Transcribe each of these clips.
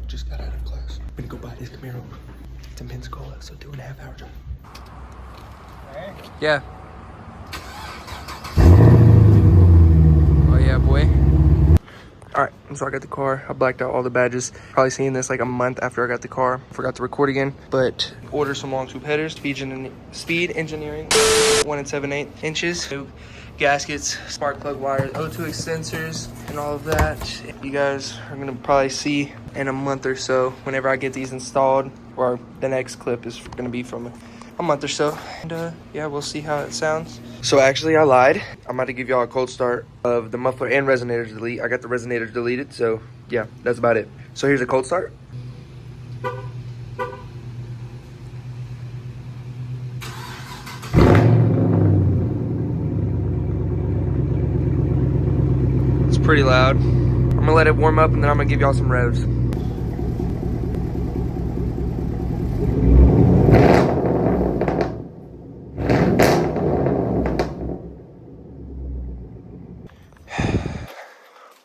Just got out of class. I'm gonna go buy this Camaro to Pensacola, so 2.5 hour drive. Hey. Yeah. Oh yeah, boy. All right, so I got the car. I blacked out all the badges. Probably seeing this like a month after I got the car. Forgot to record again, but ordered some long tube headers. Speed engineering, 1 7/8 inches. New gaskets, spark plug wires, O2 extensors, and all of that. You guys are gonna probably see in a month or so whenever I get these installed, or the next clip is gonna be from a month or so. And yeah, we'll see how it sounds. So actually I lied. I'm about to give y'all a cold start of the muffler and resonator delete. I got the resonators deleted, so yeah, that's about it. So here's a cold start. It's pretty loud. I'm gonna let it warm up and then I'm gonna give y'all some revs.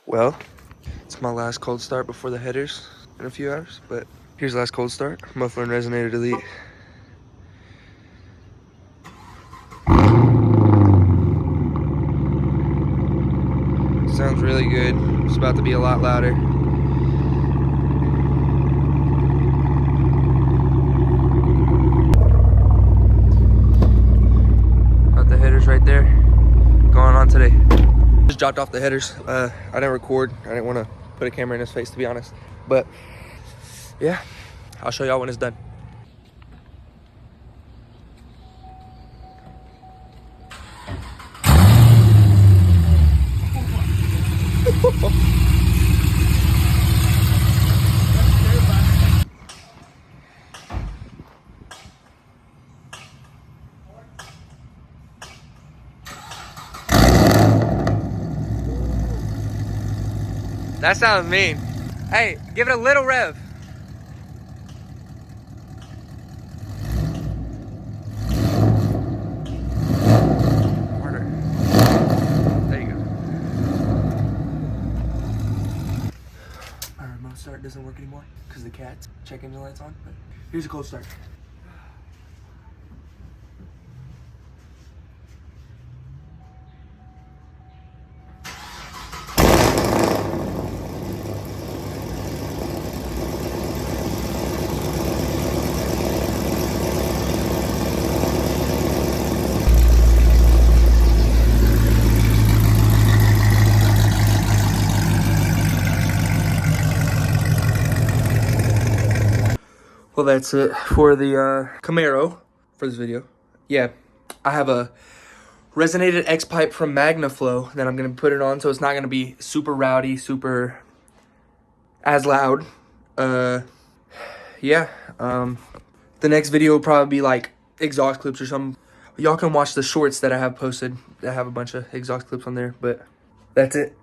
Well, it's my last cold start before the headers in a few hours, but here's the last cold start. Muffler and resonator delete. Sounds really good. It's about to be a lot louder. Got the headers right there. Going on today. Just dropped off the headers. I didn't record. I didn't want to put a camera in his face, to be honest. But yeah, I'll show y'all when it's done. That sounds mean. Hey, give it a little rev. Harder. There you go. My remote start doesn't work anymore because the cat's check engine light's on, but here's a cold start. Well, that's it for the Camaro for this video. Yeah, I have a resonated X pipe from MagnaFlow that I'm gonna put it on, so it's not gonna be super rowdy, super as loud. Yeah. The next video will probably be like exhaust clips or something. Y'all can watch the shorts that I have posted that have a bunch of exhaust clips on there. But that's it.